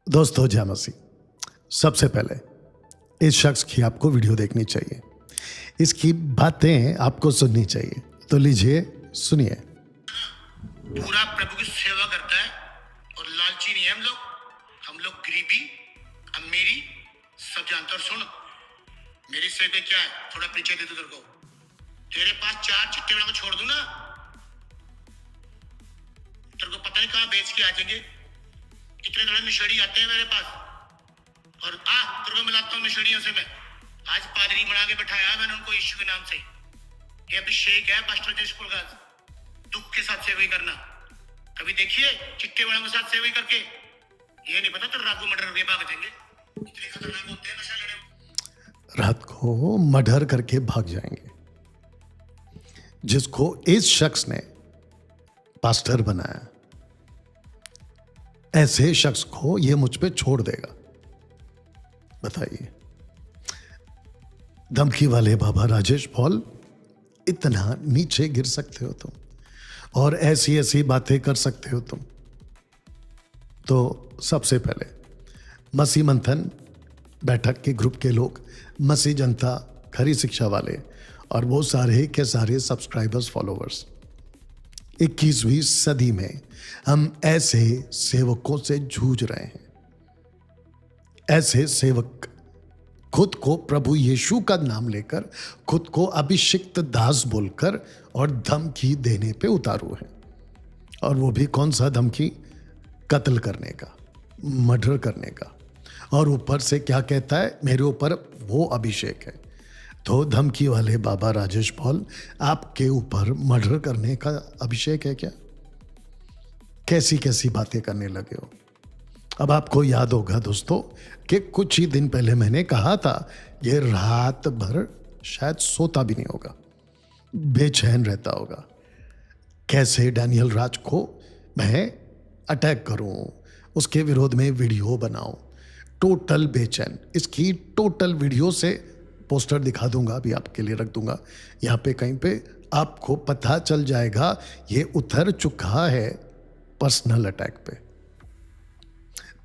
दोस्तों जय मसीह। सबसे पहले इस शख्स की आपको वीडियो देखनी चाहिए, इसकी बातें आपको सुननी चाहिए। तो लीजिए सुनिए। पूरा प्रभु की सेवा करता है और लालची नहीं है हम लोग गरीबी अमीरी सब जानते। और सुन, मेरी सेवा क्या है, थोड़ा पीछे दे दो तेरे को। तेरे पास 4 चिट्टे वालों को छोड़ दूं ना, तेरे को पता नहीं कहां बेच के आ जाएंगे। इतने बड़े नशेड़ी आते हैं मेरे पास और तेरे को मिलाता हूँ नशेड़ियों से। मैं आज पादरी बना के बैठाया मैंने उनको यीशु के नाम से। ये अभिषेक है पास्टर जी स्कूल का। दुख के साथ सेवा करना, कभी देखिए चिट्टे वालों के साथ सेवा करके ये नहीं पता तो रागू मर्डर करके भाग जाएंगे। इतने खतरनाक होते हैं नशा लेने। रात को मर्डर करके भाग जाएंगे। जिसको इस शख्स ने पास्टर बनाया, ऐसे शख्स को ये मुझ पे छोड़ देगा? बताइए। धमकी वाले बाबा राजेश पॉल, इतना नीचे गिर सकते हो तुम और ऐसी ऐसी बातें कर सकते हो तुम? तो सबसे पहले मसीह मंथन बैठक के ग्रुप के लोग, मसीह जनता, खरी शिक्षा वाले और वो सारे के सारे सब्सक्राइबर्स, फॉलोवर्स, 21वीं सदी में हम ऐसे सेवकों से जूझ रहे हैं। ऐसे सेवक खुद को प्रभु यीशु का नाम लेकर, खुद को अभिषिक्त दास बोलकर और धमकी देने पे उतारू हैं। और वो भी कौन सा धमकी? कत्ल करने का, मर्डर करने का। और ऊपर से क्या कहता है? मेरे ऊपर वो अभिषेक है। तो धमकी वाले बाबा राजेश पॉल, आपके ऊपर मर्डर करने का अभिषेक है क्या? कैसी कैसी बातें करने लगे हो। अब आपको याद होगा दोस्तों कि कुछ ही दिन पहले मैंने कहा था ये रात भर शायद सोता भी नहीं होगा, बेचैन रहता होगा। कैसे डैनियल राज को मैं अटैक करूं, उसके विरोध में वीडियो बनाऊं, टोटल बेचैन। इसकी टोटल वीडियो से पोस्टर दिखा दूंगा, अभी आपके लिए रख दूंगा यहाँ पे कहीं पे। आपको पता चल जाएगा ये उतर चुका है पर्सनल अटैक पे,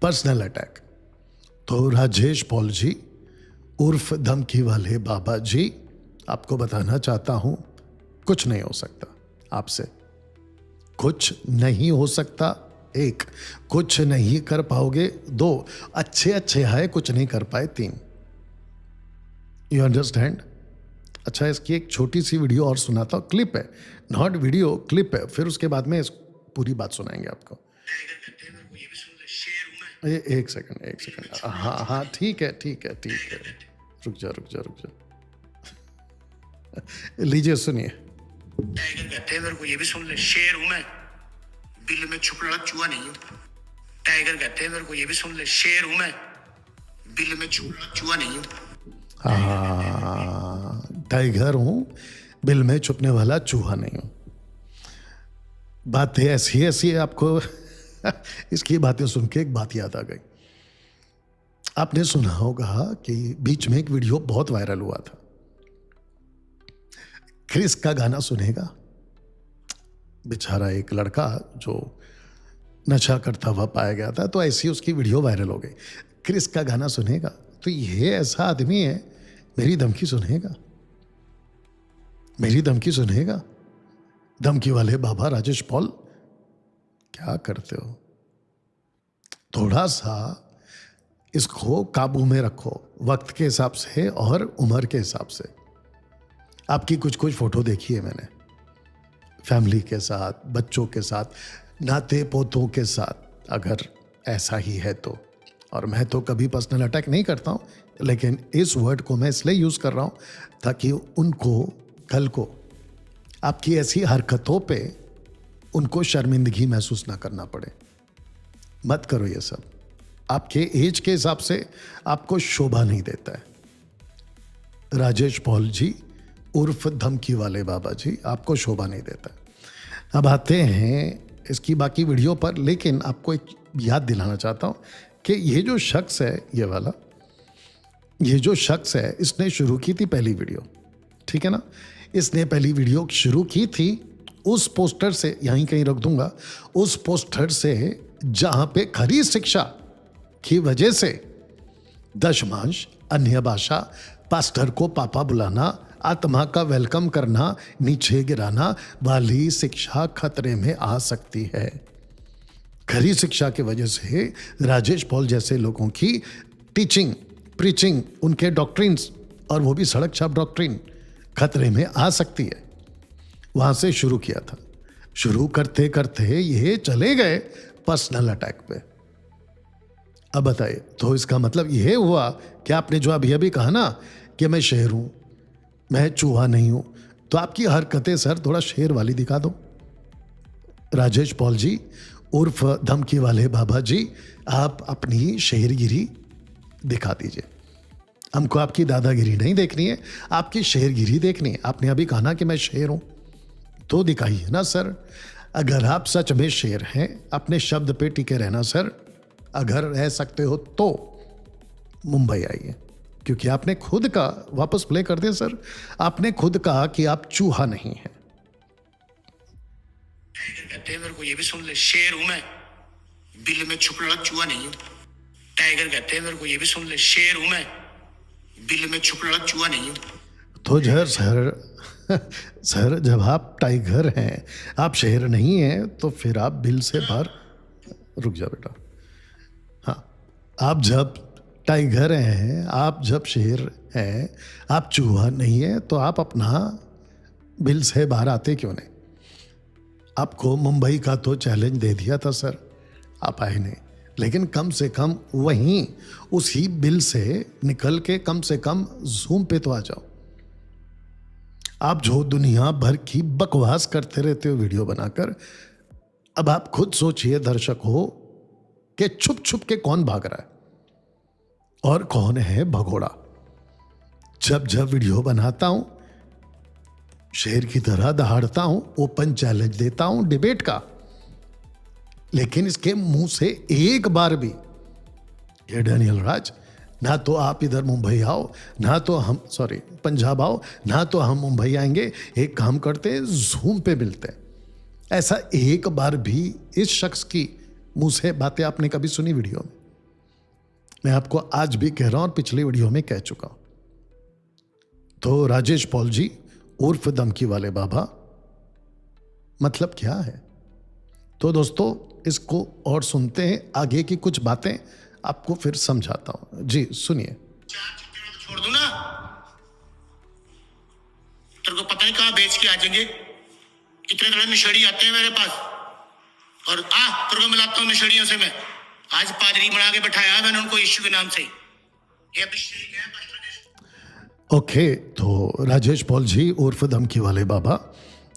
पर्सनल अटैक। तो राजेश पॉल जी उर्फ धमकी वाले बाबा जी, आपको बताना चाहता हूं कुछ नहीं हो सकता आपसे, कुछ नहीं हो सकता। 1, कुछ नहीं कर पाओगे। 2, अच्छे अच्छे है कुछ नहीं कर पाए। 3, यू अंडरस्टैंड? अच्छा, इसकी एक छोटी सी वीडियो और सुनाता हूं, क्लिप है, नॉट वीडियो, क्लिप है। फिर उसके बाद में इस पूरी बात सुनाएंगे आपको। एक सेकंड। हाँ ठीक है। रुक जा। लीजिए सुनिए। टाइगर कहते हैं मेरे को, ये भी सुन ले। शेर हूं मैं, बिल में छुपने वाला चूहा नहीं हूं। टाइगर कहते हैं मेरे को, ये भी सुन ले। शेर हूं मैं, बिल में छुपने वाला चूहा नहीं हूं। हाँ, टाइगर हूं, बिल में छुपने वाला चूहा नहीं हूं। बातें ऐसी आपको इसकी बातें सुन के एक बात याद आ गई। आपने सुना होगा कि बीच में एक वीडियो बहुत वायरल हुआ था। क्रिस का गाना सुनेगा? बेचारा एक लड़का जो नशा करता हुआ पाया गया था, तो ऐसी उसकी वीडियो वायरल हो गई। क्रिस का गाना सुनेगा? तो ये ऐसा आदमी है, मेरी धमकी सुनेगा? मेरी धमकी सुनेगा? धमकी वाले बाबा राजेश पॉल, क्या करते हो? थोड़ा सा इसको काबू में रखो, वक्त के हिसाब से और उम्र के हिसाब से। आपकी कुछ फोटो देखी है मैंने, फैमिली के साथ, बच्चों के साथ, नाते पोतों के साथ, अगर ऐसा ही है तो। और मैं तो कभी पर्सनल अटैक नहीं करता हूं, लेकिन इस वर्ड को मैं इसलिए यूज कर रहा हूं ताकि उनको कल को आपकी ऐसी हरकतों पे उनको शर्मिंदगी महसूस ना करना पड़े। मत करो ये सब, आपके एज के हिसाब से आपको शोभा नहीं देता है। राजेश पॉल जी उर्फ धमकी वाले बाबा जी, आपको शोभा नहीं देता। अब आते हैं इसकी बाकी वीडियो पर, लेकिन आपको एक याद दिलाना चाहता हूं कि ये जो शख्स है, ये वाला, ये जो शख्स है, इसने शुरू की थी पहली वीडियो, ठीक है ना? इसने पहली वीडियो शुरू की थी उस पोस्टर से, यहीं कहीं रख दूंगा, उस पोस्टर से जहां पे खरी शिक्षा की वजह से दशमांश, अन्य भाषा, पास्टर को पापा बुलाना, आत्मा का वेलकम करना, नीचे गिराना वाली शिक्षा खतरे में आ सकती है। खरी शिक्षा की वजह से राजेश पॉल जैसे लोगों की टीचिंग, प्रीचिंग, उनके डॉक्ट्रिन्स, और वो भी सड़क छाप डॉक्ट्रिन, खतरे में आ सकती है। वहां से शुरू किया था। शुरू करते करते ये चले गए पर्सनल अटैक पे। अब बताइए, तो इसका मतलब यह हुआ कि आपने जो अभी अभी कहा ना कि मैं शेर हूं, मैं चूहा नहीं हूं, तो आपकी हरकतें सर थोड़ा शेर वाली दिखा दो। राजेश पॉल जी उर्फ धमकी वाले बाबा जी, आप अपनी शेरगिरी दिखा दीजिए। हमको आपकी दादागिरी नहीं देखनी है, आपकी शेरगिरी देखनी है। आपने अभी कहा ना कि मैं शेर हूं, तो दिखाइए ना सर। अगर आप सच में शेर हैं, अपने शब्द पे टिके रहना सर। अगर रह सकते हो तो मुंबई आइए, क्योंकि आपने खुद का, वापस प्ले कर दे सर, आपने खुद कहा कि आप चूहा नहीं हैं। टाइगर कहते हैं, मेरे को ये भी सुन ले, शेर हूं मैं, बिल में छुपने वाला चूहा नहीं हूं। टाइगर कहते हैं, मेरे को ये भी सुन ले, शेर हूं मैं, बिल में छुपने वाला चूहा नहीं हूं। तो जर सर सर, जब आप टाइगर हैं, आप शेर नहीं हैं, तो फिर आप बिल से बाहर, रुक जा बेटा। हाँ, आप जब टाइगर हैं, आप जब शेर हैं, आप चूहा नहीं है, तो आप अपना बिल से बाहर आते क्यों नहीं? आपको मुंबई का तो चैलेंज दे दिया था सर, आप आए नहीं। लेकिन कम से कम वहीं उसी बिल से निकल के कम से कम जूम पे तो आ जाओ। आप जो दुनिया भर की बकवास करते रहते हो वीडियो बनाकर, अब आप खुद सोचिए दर्शक हो कि छुप छुप के कौन भाग रहा है और कौन है भगोड़ा। जब जब वीडियो बनाता हूं, शेर की तरह दहाड़ता हूं, ओपन चैलेंज देता हूं डिबेट का, लेकिन इसके मुंह से एक बार भी ये डैनियल राज, ना तो आप इधर मुंबई आओ, ना तो हम पंजाब आओ, ना तो हम मुंबई आएंगे, एक काम करते जूम पे मिलते हैं, ऐसा एक बार भी इस शख्स की मुंह से बातें आपने कभी सुनी वीडियो में? मैं आपको आज भी कह रहा हूं और पिछली वीडियो में कह चुका हूं। तो राजेश पॉल जी उर्फ धमकी वाले बाबा, मतलब क्या है? तो दोस्तों, इसको और सुनते हैं, आगे की कुछ बातें आपको फिर समझाता हूं। जी सुनिए। छोड़ दूं ना, तेरे को पता नहीं कहां बेच के आ जाएंगे। इतने बड़े नशेड़ी आते हैं मेरे पास, और तेरे को मिलाता हूं नशेड़ियों से। मैं आज पादरी बना के बैठाया है मैंने उनको यीशु के नाम से। ये अभिषेक है पास्टर। ओके, तो राजेश पॉल जी उर्फ धमकी वाले बाबा,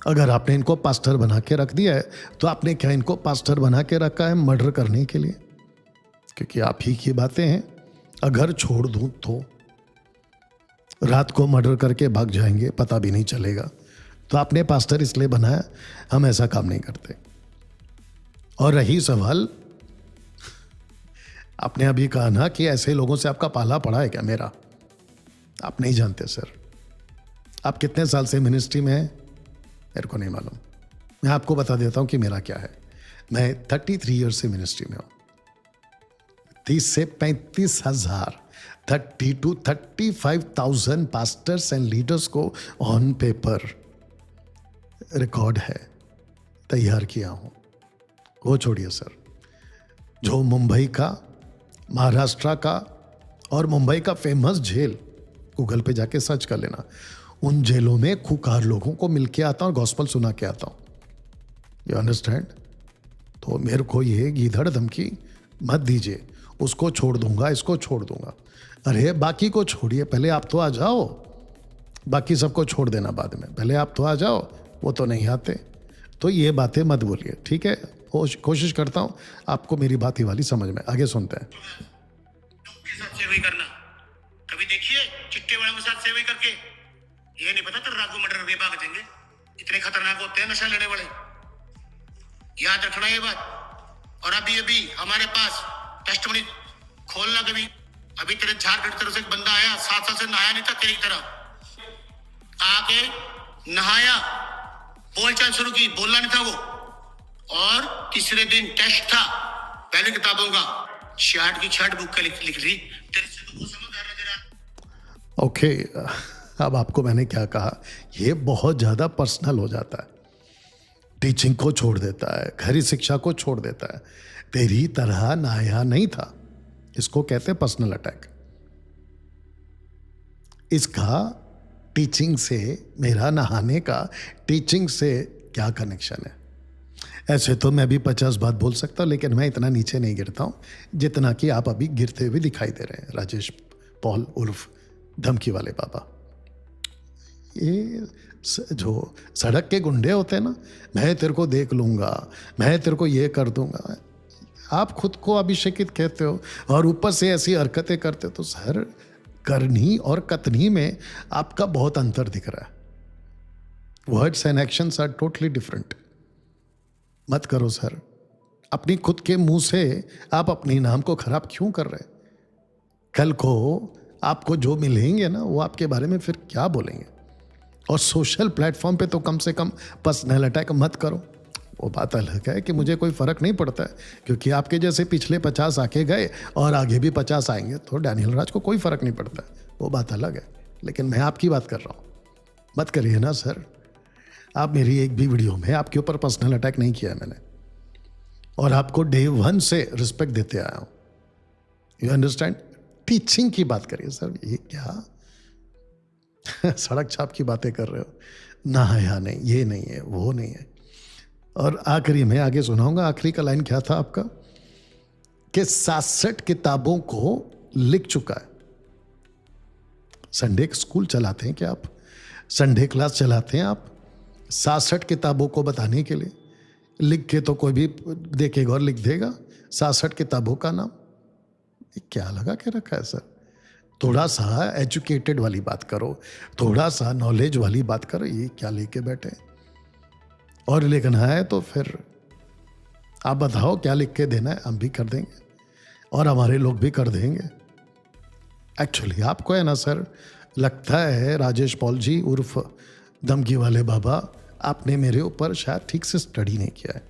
अगर आपने इनको पास्टर बना के रख दिया है, तो आपने क्या इनको पास्टर बना के रखा है मर्डर करने के लिए? क्योंकि आप ही की बातें हैं। अगर छोड़ दूं तो रात को मर्डर करके भाग जाएंगे, पता भी नहीं चलेगा। तो आपने पास्टर इसलिए बनाया, हम ऐसा काम नहीं करते। और रही सवाल, आपने अभी कहा ना कि ऐसे लोगों से आपका पाला पड़ा है क्या मेरा? आप नहीं जानते सर। आप कितने साल से मिनिस्ट्री में हैं मेरे को नहीं मालूम। मैं आपको बता देता हूं कि मेरा क्या है। मैं 33 ईयर्स से मिनिस्ट्री में हूं। 30 से 35 हजार, 30 to 35,000 पास्टर्स एंड लीडर्स को ऑन पेपर रिकॉर्ड है, तैयार किया हूं। वो छोड़िए सर, जो मुंबई का, महाराष्ट्र का और मुंबई का फेमस जेल, गूगल पे जाके सर्च कर लेना, उन जेलों में खूंखार लोगों को मिलके आता हूं और गॉस्पल सुना के आता हूं। You understand? तो मेरे को ये गीधड़ धमकी मत दीजिए, उसको छोड़ दूंगा, इसको छोड़ दूंगा। अरे बाकी को छोड़िए, पहले आप तो आ जाओ। बाकी सबको छोड़ देना बाद में, पहले आप तो आ जाओ। वो तो नहीं आते, तो ये बातें मत बोलिए, ठीक है? कोशिश करता हूं आपको मेरी बात ही वाली समझ में। आगे सुनते हैं। के साथ सेवा करना, कभी देखिए चिट्टे वालों के साथ सेवा करके, ये नहीं पता तेरे रागू मर्डर के भाग जाएंगे। इतने खतरनाक होते हैं नशा लेने वाले, याद रखना ये बात। और अभी हमारे पास टेस्टमनी खोलना कभी। अभी तेरे झारखंड तरफ से एक बंदा आया, 7 साल से नहाया नहीं था तेरी तरह, आके नहाया, बोलचाल शुरू की, बोलना नहीं था वो। और तीसरे दिन टेस्ट था पहले किताबों का, शार्ट की शार्ट बुक का लिख ली तेरे से तो वो समझ आ रहा जरा। ओके, अब आपको मैंने क्या कहा, ये बहुत ज़्यादा पर्सनल हो जाता है, टीचिंग को छोड़ देता है, घरी शिक्षा को छोड़ देता है। तेरी तरह नाया नहीं था, इसको कहते हैं पर्सनल अटैक। इसका टीचिंग से, मेरा नहाने का टीचिंग से क्या कनेक्शन है? ऐसे तो मैं भी 50 बात बोल सकता हूं, लेकिन मैं इतना नीचे नहीं गिरता हूं जितना कि आप अभी गिरते हुए दिखाई दे रहे हैं। राजेश पॉल उर्फ धमकी वाले बाबा, ये जो सड़क के गुंडे होते हैं ना, मैं तेरे को देख लूंगा, मैं तेरे को ये कर दूंगा, आप खुद को अभिषेकित कहते हो और ऊपर से ऐसी हरकतें करते हो। तो सर, करनी और कथनी में आपका बहुत अंतर दिख रहा है। Words and actions are totally different. मत करो सर, अपनी खुद के मुंह से आप अपने नाम को खराब क्यों कर रहे? कल को आपको जो मिलेंगे ना, वो आपके बारे में फिर क्या बोलेंगे? और सोशल प्लेटफॉर्म पे तो कम से कम पर्सनल अटैक मत करो। वो बात अलग है कि मुझे कोई फर्क नहीं पड़ता है, क्योंकि आपके जैसे पिछले 50 आके गए और आगे भी 50 आएंगे, तो डैनियल राज को कोई फर्क नहीं पड़ता है, वो बात अलग है। लेकिन मैं आपकी बात कर रहा हूं, मत करिए ना सर। आप मेरी एक भी वीडियो में आपके ऊपर पर्सनल अटैक नहीं किया मैंने, और आपको डे 1 से रिस्पेक्ट देते आया हूं। You understand? टीचिंग की बात करिए सर, ये क्या सड़क छाप की बातें कर रहे हो? ना है या नहीं, ये नहीं है, वो नहीं है। और आखिरी में आगे सुनाऊंगा, आखिरी का लाइन क्या था आपका, कि 67 किताबों को लिख चुका है। संडे स्कूल चलाते हैं क्या आप? संडे क्लास चलाते हैं आप? 67 किताबों को बताने के लिए लिख के तो कोई भी देखेगा और लिख देगा 67 किताबों का नाम। ये क्या लगा के रखा है सर? थोड़ा सा एजुकेटेड वाली बात करो, थोड़ा सा नॉलेज वाली बात करो। ये क्या लेके बैठे? और लिखना है तो फिर आप बताओ क्या लिख के देना है, हम भी कर देंगे और हमारे लोग भी कर देंगे। एक्चुअली आपको है ना सर, लगता है राजेश पॉल जी उर्फ धमकी वाले बाबा, आपने मेरे ऊपर शायद ठीक से स्टडी नहीं किया है।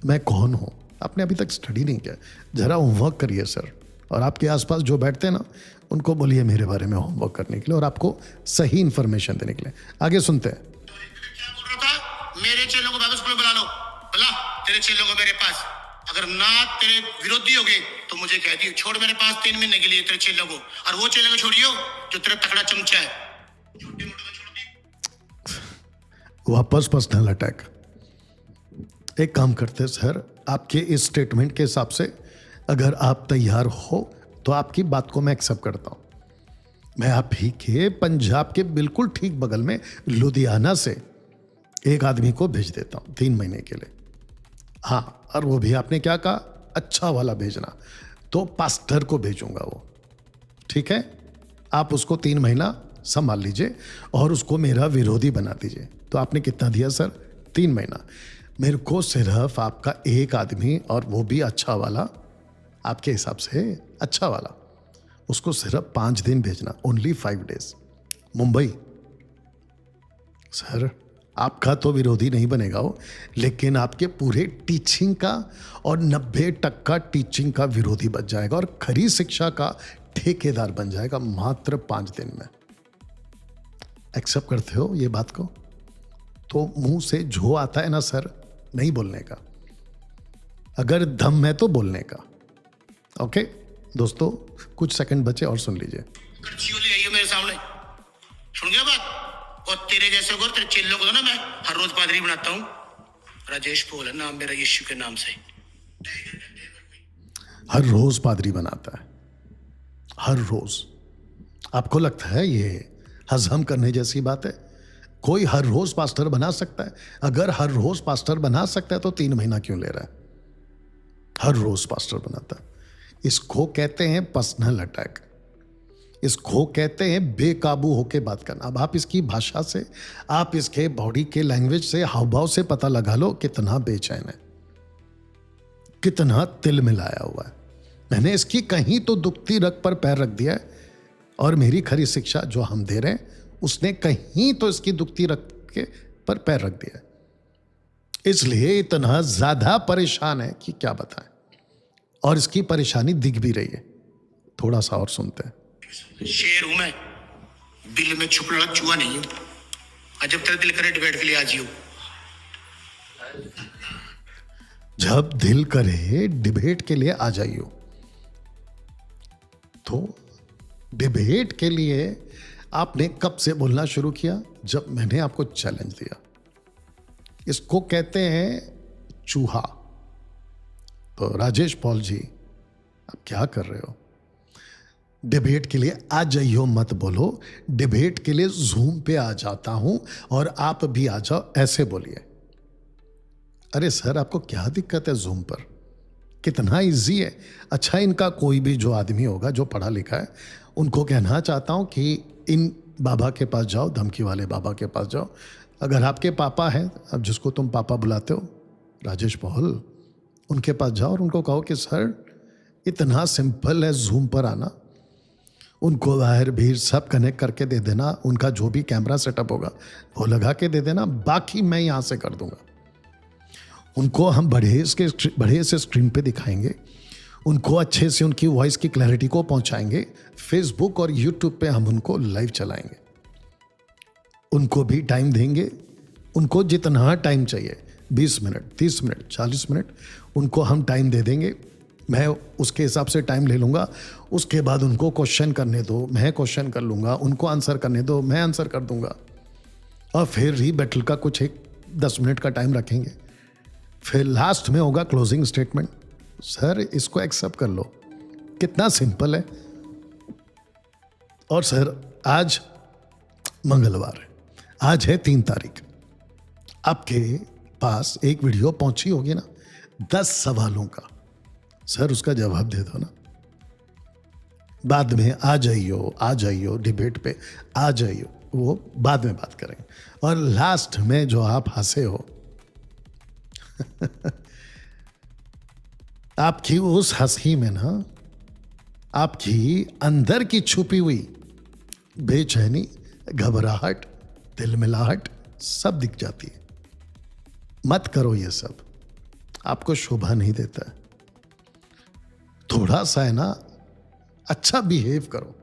मैं कौन हूँ आपने अभी तक स्टडी नहीं किया। जरा होमवर्क करिए सर, और आपके आसपास जो बैठते हैं ना, उनको बोलिए मेरे बारे में होमवर्क करने के लिए और आपको सही इंफॉर्मेशन देने के लिए। आगे सुनते हैं। क्या बोल रहा था? मेरे चेलों को वापस स्कूल बुला लो, बुला तेरे चेलों को मेरे पास। अगर ना तेरे विरोधी हो गए तो मुझे कह दियो, छोड़ मेरे पास 3 महीने के लिए तेरे चेलों को, और वो चेलों को छोड़ियो जो तेरा तगड़ा चमचा है। छोटे मोटे को छोड़ दी। वापस पर्सनल अटैक। एक काम करते सर, आपके इस स्टेटमेंट के हिसाब से अगर आप तैयार हो तो आपकी बात को मैं एक्सेप्ट करता हूं। मैं आप ही के पंजाब के बिल्कुल ठीक बगल में लुधियाना से एक आदमी को भेज देता हूं 3 महीने के लिए। हाँ, और वो भी आपने क्या कहा, अच्छा वाला भेजना, तो पास्टर को भेजूंगा वो, ठीक है? आप उसको 3 महीना संभाल लीजिए और उसको मेरा विरोधी बना दीजिए। तो आपने कितना दिया सर? 3 महीना। मेरे को सिर्फ आपका एक आदमी, और वो भी अच्छा वाला, आपके हिसाब से अच्छा वाला, उसको सिर्फ 5 दिन भेजना, ओनली 5 डेज, मुंबई। सर, आपका तो विरोधी नहीं बनेगा वो, लेकिन आपके पूरे टीचिंग का और 90% टीचिंग का विरोधी बच जाएगा और खरी शिक्षा का ठेकेदार बन जाएगा मात्र 5 दिन में। एक्सेप्ट करते हो ये बात को? तो मुंह से जो आता है ना सर, नहीं बोलने का, अगर दम है तो बोलने का। ओके दोस्तों, कुछ सेकंड बचे और सुन लीजिए। कर्चियों ले आइयो मेरे सामने, सुन गया बात? और तेरे जैसे को, तेरे चेलों को ना मैं हर रोज पादरी बनाता हूँ। राजेश पॉल है नाम मेरा, यीशु के नाम से। हर रोज पादरी बनाता है, हर रोज। आपको लगता है ये हजम करने जैसी बात है? कोई हर रोज पास्टर बना सकता है? अगर हर रोज पास्टर बना सकता है तो 3 महीना क्यों ले रहा है? हर रोज पास्टर बनाता है। इसको कहते हैं पर्सनल अटैक, इसको कहते हैं बेकाबू होके बात करना। अब आप इसकी भाषा से, आप इसके बॉडी के लैंग्वेज से, हाव भाव से पता लगा लो कितना बेचैन है, कितना तिल मिलाया हुआ है। मैंने इसकी कहीं तो दुखती रग पर पैर रख दिया है, और मेरी खरी शिक्षा जो हम दे रहे हैं उसने कहीं तो इसकी दुखती रग के पर पैर रख दिया है। इसलिए इतना ज्यादा परेशान है कि क्या बताएं। और इसकी परेशानी दिख भी रही है। थोड़ा सा और सुनते हैं। शेर हूं मैं, बिल में छुपने वाला चूहा नहीं हूं। आज जब तेरा दिल करे डिबेट के लिए आ जियो। जब दिल करे डिबेट के लिए आ जाइयो। तो डिबेट के लिए आपने कब से बोलना शुरू किया? जब मैंने आपको चैलेंज दिया। इसको कहते हैं चूहा। तो राजेश पॉल जी, आप क्या कर रहे हो? डिबेट के लिए आ जाइयो मत बोलो, डिबेट के लिए जूम पे आ जाता हूं और आप भी आ जाओ, ऐसे बोलिए। अरे सर, आपको क्या दिक्कत है जूम पर? कितना इजी है। अच्छा, इनका कोई भी जो आदमी होगा जो पढ़ा लिखा है, उनको कहना चाहता हूं कि इन बाबा के पास जाओ, धमकी वाले बाबा के पास जाओ। अगर आपके पापा हैं, अब जिसको तुम पापा बुलाते हो, राजेश पॉल, उनके पास जाओ और उनको कहो कि सर इतना सिंपल है जूम पर आना। उनको वायर भीड़ सब कनेक्ट करके दे देना, उनका जो भी कैमरा सेटअप होगा वो लगा के दे देना, बाकी मैं यहाँ से कर दूंगा। उनको हम बड़े से स्क्रीन पे दिखाएंगे, उनको अच्छे से उनकी वॉइस की क्लैरिटी को पहुंचाएंगे। फेसबुक और यूट्यूब पे हम उनको लाइव चलाएंगे। उनको भी टाइम देंगे, उनको जितना टाइम चाहिए, 20 मिनट, 30 मिनट, 40 मिनट, उनको हम टाइम दे देंगे। मैं उसके हिसाब से टाइम ले लूँगा। उसके बाद उनको क्वेश्चन करने दो, मैं क्वेश्चन कर लूँगा। उनको आंसर करने दो, मैं आंसर कर दूँगा। और फिर रीबैटल का कुछ एक 10 मिनट का टाइम रखेंगे। फिर लास्ट में होगा क्लोजिंग स्टेटमेंट। सर इसको एक्सेप्ट कर लो, कितना सिंपल है। और सर आज मंगलवार है, आज है 3 तारीख। आपके पास एक वीडियो पहुंची होगी ना 10 सवालों का, सर उसका जवाब दे दो ना। बाद में आ जाइयो डिबेट पे आ जाइयो, वो बाद में बात करेंगे। और लास्ट में जो आप हंसे हो आपकी उस हंसी में ना, आपकी अंदर की छुपी हुई बेचैनी, घबराहट, तिलमिलाहट सब दिख जाती है। मत करो ये सब, आपको शोभा नहीं देता है। थोड़ा सा है ना अच्छा बिहेव करो।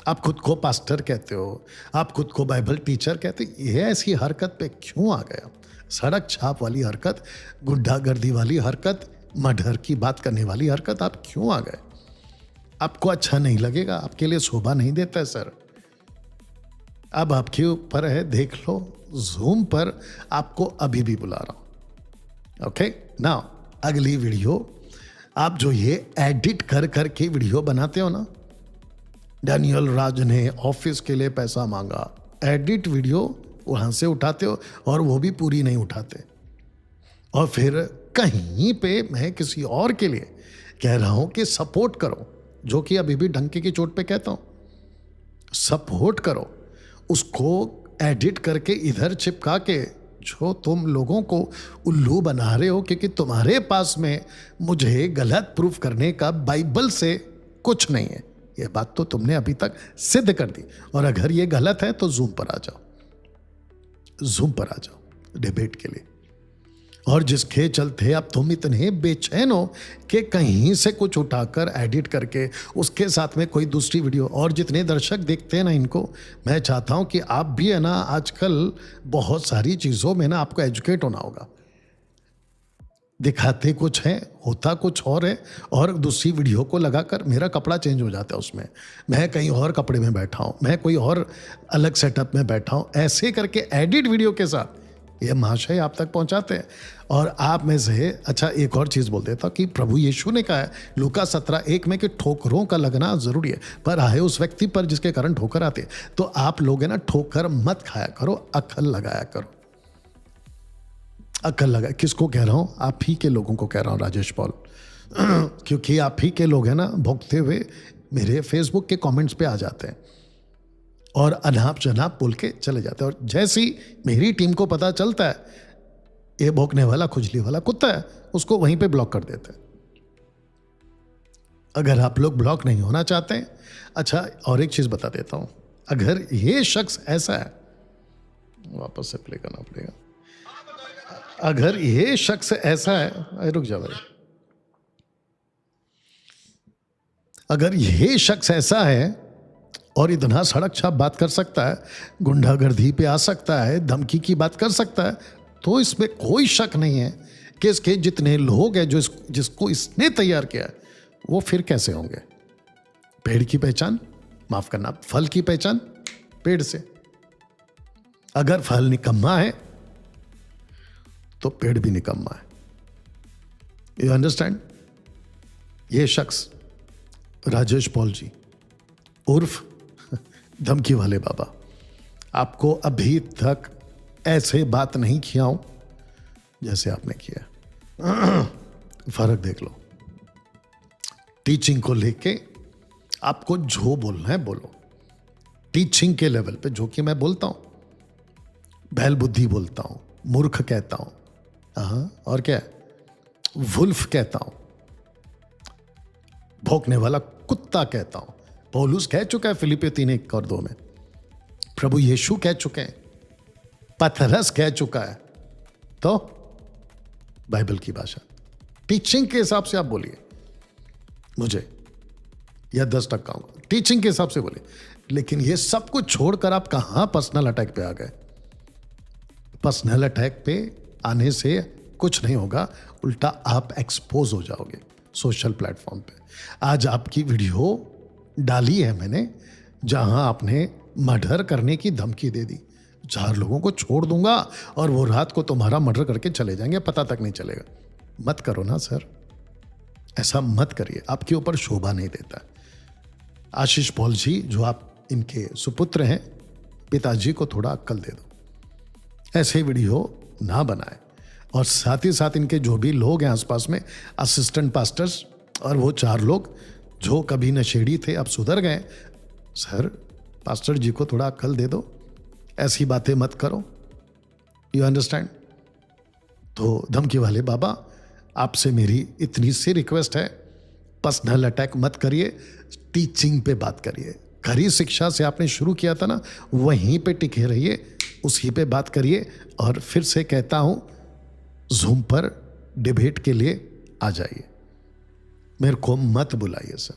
आप खुद को पास्टर कहते हो, आप खुद को बाइबल टीचर कहते हो, ये ऐसी हरकत पे क्यों आ गया? सड़क छाप वाली हरकत, गुंडागर्दी वाली हरकत, मर्डर की बात करने वाली हरकत, आप क्यों आ गए? आपको अच्छा नहीं लगेगा, आपके लिए शोभा नहीं देता है सर। अब आपके ऊपर है, देख लो। जूम पर आपको अभी भी बुला रहा हूं। ओके नाउ, अगली वीडियो आप जो ये एडिट कर करके वीडियो बनाते हो ना, डैनियल राज ने ऑफिस के लिए पैसा मांगा, एडिट वीडियो वहां से उठाते हो और वो भी पूरी नहीं उठाते। और फिर कहीं पे मैं किसी और के लिए कह रहा हूं कि सपोर्ट करो, जो कि अभी भी डंके की चोट पे कहता हूं, सपोर्ट करो। उसको एडिट करके इधर चिपका के जो तुम लोगों को उल्लू बना रहे हो, क्योंकि तुम्हारे पास में मुझे गलत प्रूफ करने का बाइबल से कुछ नहीं है। ये बात तो तुमने अभी तक सिद्ध कर दी। और अगर ये गलत है तो जूम पर आ जाओ, जूम पर आ जाओ डिबेट के लिए। और जिसके चलते अब तुम इतने बेचैन हो कि कहीं से कुछ उठाकर एडिट करके उसके साथ में कोई दूसरी वीडियो, और जितने दर्शक देखते हैं ना इनको, मैं चाहता हूं कि आप भी है ना, आजकल बहुत सारी चीज़ों में ना आपको एजुकेट होना होगा। दिखाते कुछ है, होता कुछ और है, और दूसरी वीडियो को लगाकर मेरा कपड़ा चेंज हो जाता है उसमें, मैं कहीं और कपड़े में बैठा हूँ, मैं कोई और अलग सेटअप में बैठा हूँ, ऐसे करके एडिट वीडियो के साथ ये महाशय आप तक पहुंचाते हैं। और आप में से, अच्छा एक और चीज़ बोल देता कि प्रभु यीशु ने कहा है लूका 17:1 में कि ठोकरों का लगना जरूरी है, पर आए उस व्यक्ति पर जिसके कारण ठोकर आते। तो आप लोग है ना, ठोकर मत खाया करो, अक्ल लगाया करो। अक्ल लगा, किसको कह रहा हूँ? आप ही के लोगों को कह रहा हूँ राजेश पॉल, क्योंकि आप ही के लोग हैं ना भोगते हुए मेरे फेसबुक के कमेंट्स पे आ जाते हैं और अनाप शनाप बोल के चले जाते हैं। और जैसी मेरी टीम को पता चलता है ये भौंकने वाला खुजली वाला कुत्ता है, उसको वहीं पे ब्लॉक कर देते हैं। अगर आप लोग ब्लॉक नहीं होना चाहते हैं, अच्छा और एक चीज़ बता देता हूँ, अगर ये शख्स ऐसा है, वापस से प्ले करना पड़ेगा, अगर ये शख्स ऐसा है, रुक जा भाई, अगर ये शख्स ऐसा है और इतना सड़क छाप बात कर सकता है, गुंडागर्दी पे आ सकता है, धमकी की बात कर सकता है, तो इसमें कोई शक नहीं है कि इसके जितने लोग हैं जिसको इसने तैयार किया है वो फिर कैसे होंगे। पेड़ की पहचान, माफ करना, फल की पहचान पेड़ से। अगर फल निकम्मा है तो पेड़ भी निकम्मा है। You understand? ये शख्स राजेश पॉल जी उर्फ धमकी वाले बाबा, आपको अभी तक ऐसे बात नहीं किया हूं जैसे आपने किया। फर्क देख लो। टीचिंग को लेके आपको जो बोलना है बोलो। टीचिंग के लेवल पे जो कि मैं बोलता हूं, बैल बुद्धि बोलता हूं, मूर्ख कहता हूं, और क्या, वुल्फ कहता हूं, भौंकने वाला कुत्ता कहता हूं। पौलुस कह चुका है फिलिपियों 3:1-2 में, प्रभु यीशु कह चुके हैं, पतरस कह चुका है। तो बाइबल की भाषा, टीचिंग के हिसाब से आप बोलिए मुझे, या 10% कहूंगा, टीचिंग के हिसाब से बोलिए। लेकिन ये सब कुछ छोड़कर आप कहां पर्सनल अटैक पे आ गए। पर्सनल अटैक पे आने से कुछ नहीं होगा, उल्टा आप एक्सपोज हो जाओगे सोशल प्लेटफॉर्म पे। आज आपकी वीडियो डाली है मैंने जहां आपने मर्डर करने की धमकी दे दी, 4 लोगों को छोड़ दूंगा और वो रात को तुम्हारा मर्डर करके चले जाएंगे, पता तक नहीं चलेगा। मत करो ना सर, ऐसा मत करिए, आपके ऊपर शोभा नहीं देता। आशीष पॉल जी जो आप इनके सुपुत्र हैं, पिताजी को थोड़ा अक्ल दे दो, ऐसे वीडियो ना बनाए। और साथ ही साथ इनके जो भी लोग हैं आसपास में, असिस्टेंट पास्टर्स और वो 4 लोग जो कभी नशेड़ी थे अब सुधर गए, सर पास्टर जी को थोड़ा अक्ल दे दो, ऐसी बातें मत करो। You understand? तो धमकी वाले बाबा, आपसे मेरी इतनी सी रिक्वेस्ट है, पर्सनल अटैक मत करिए, टीचिंग पे बात करिए। खरी शिक्षा से आपने शुरू किया था ना, वहीं पे टिके रहिए, उसी पे बात करिए। और फिर से कहता हूं, जूम पर डिबेट के लिए आ जाइए, मेरे को मत बुलाइए सर,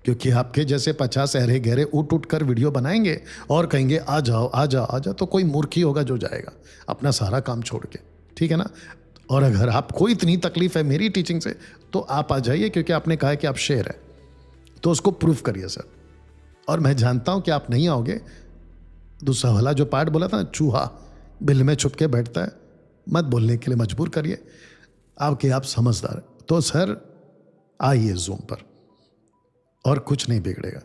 क्योंकि आपके जैसे 50 अहरे गहरे उठ कर वीडियो बनाएंगे और कहेंगे आ जाओ आ जाओ आ जाओ, तो कोई मूर्खी होगा जो जाएगा अपना सारा काम छोड़ के, ठीक है ना। और अगर आपको इतनी तकलीफ है मेरी टीचिंग से, तो आप आ जाइए, क्योंकि आपने कहा है कि आप शेर है, तो उसको प्रूफ करिए सर। और मैं जानता हूं कि आप नहीं आओगे। दूसरा वाला जो पार्ट बोला था ना, चूहा बिल में छुप के बैठता है, मत बोलने के लिए मजबूर करिए, आपके आप समझदार। तो सर आइए जूम पर, और कुछ नहीं बिगड़ेगा,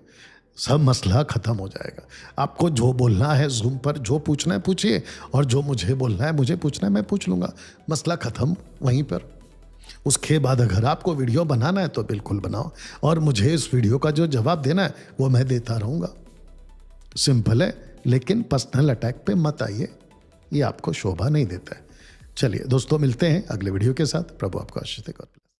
सब मसला खत्म हो जाएगा। आपको जो बोलना है जूम पर, जो पूछना है पूछिए, और जो मुझे बोलना है, मुझे पूछना है, मैं पूछ लूंगा, मसला खत्म वहीं पर। उसके बाद अगर आपको वीडियो बनाना है तो बिल्कुल बनाओ, और मुझे इस वीडियो का जो जवाब देना है वो मैं देता रहूँगा। सिंपल है, लेकिन पर्सनल अटैक पे मत आइए, ये आपको शोभा नहीं देता है। चलिए दोस्तों, मिलते हैं अगले वीडियो के साथ। प्रभु आपको आशीष दे।